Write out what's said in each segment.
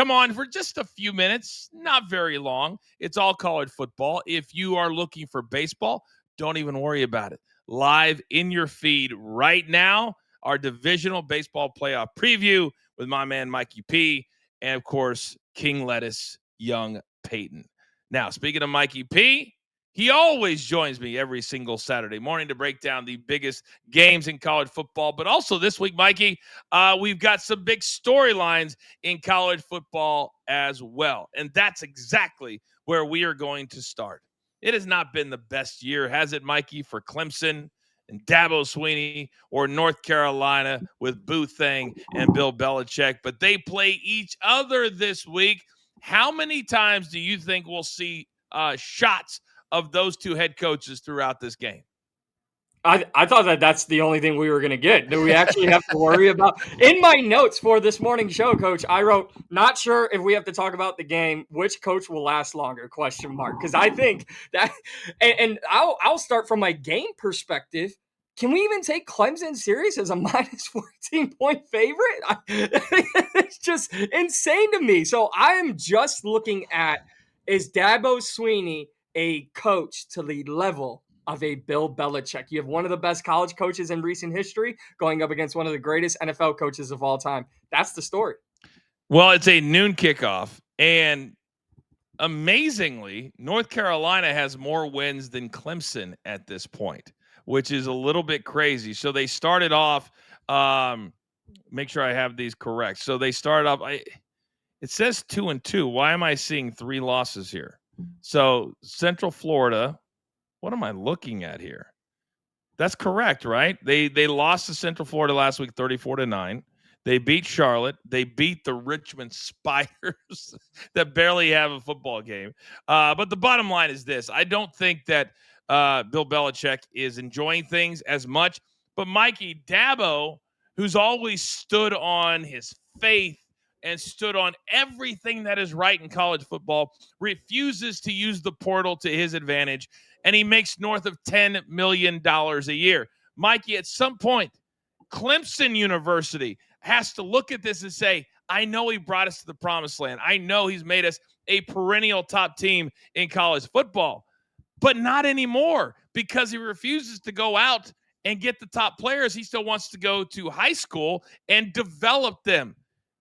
come on for just a few minutes, not very long. It's all college football. If you are looking for baseball, don't even worry about it. Live in your feed right now, our divisional baseball playoff preview with my man Mikey P and, of course, King Lettuce, Young Peyton. Now, speaking of Mikey P, he always joins me every single Saturday morning to break down the biggest games in college football. But also this week, Mikey, we've got some big storylines in college football as well. And that's exactly where we are going to start. It has not been the best year, has it, Mikey, for Clemson and Dabo Swinney or North Carolina with Boothang and Bill Belichick? But they play each other this week. How many times do you think we'll see shots of those two head coaches throughout this game? I thought that's the only thing we were going to get. Do we actually have to worry about? In my notes for this morning show, Coach, I wrote, not sure if we have to talk about the game, which coach will last longer, ? Because I think that, and I'll start from my game perspective. Can we even take Clemson serious as a minus 14-point favorite? It's just insane to me. So I am just looking at, is Dabo Swinney a coach to the level of a Bill Belichick? You have one of the best college coaches in recent history going up against one of the greatest NFL coaches of all time. That's the story. Well, it's a noon kickoff, and amazingly, North Carolina has more wins than Clemson at this point, which is a little bit crazy. So they started off, make sure I have these correct. So they started off, it says 2-2. Why am I seeing 3 losses here? So Central Florida, what am I looking at here? That's correct, right? They lost to Central Florida last week 34-9. They beat Charlotte. They beat the Richmond Spiders that barely have a football game. But the bottom line is this. I don't think that Bill Belichick is enjoying things as much. But Mikey Dabo, who's always stood on his faith and stood on everything that is right in college football, refuses to use the portal to his advantage, and he makes north of $10 million a year. Mikey, at some point, Clemson University has to look at this and say, I know he brought us to the promised land. I know he's made us a perennial top team in college football, but not anymore because he refuses to go out and get the top players. He still wants to go to high school and develop them.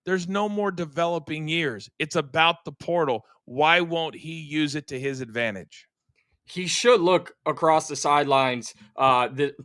There's no more developing years. It's about the portal. Why won't he use it to his advantage? He should look across the sidelines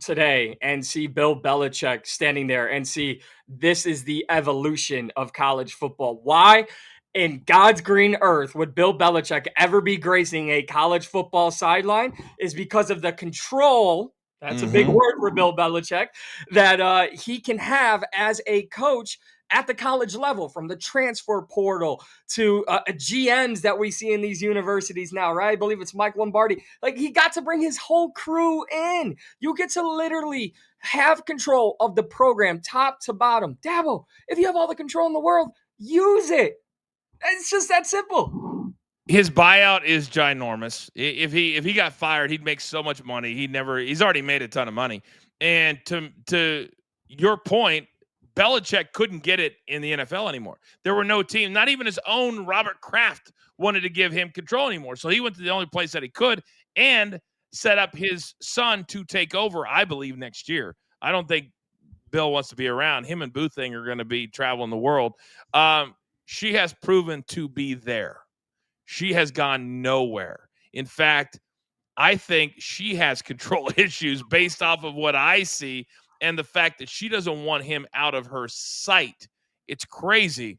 today and see Bill Belichick standing there and see this is the evolution of college football. Why in God's green earth would Bill Belichick ever be gracing a college football sideline is because of the control. That's a big word for Bill Belichick that he can have as a coach at the college level, from the transfer portal to GMs that we see in these universities now, right? I believe it's Mike Lombardi. Like, he got to bring his whole crew in. You get to literally have control of the program top to bottom. Dabo, if you have all the control in the world, use it. It's just that simple. His buyout is ginormous. If he got fired, he'd make so much money. He's already made a ton of money. And to your point, Belichick couldn't get it in the NFL anymore. There were no team, not even his own Robert Kraft wanted to give him control anymore. So he went to the only place that he could and set up his son to take over, I believe, next year. I don't think Bill wants to be around. Him and Boothang are going to be traveling the world. She has proven to be there. She has gone nowhere. In fact, I think she has control issues based off of what I see and the fact that she doesn't want him out of her sight. It's crazy.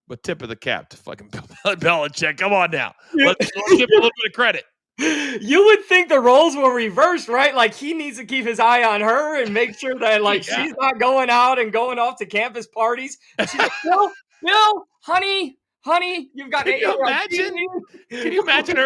But tip of the cap to fucking Belichick. Come on now. Let's give him a little bit of credit. You would think the roles were reversed, right? Like, he needs to keep his eye on her and make sure that, like, she's not going out and going off to campus parties. And she's like, Bill, honey, you've got Can you imagine her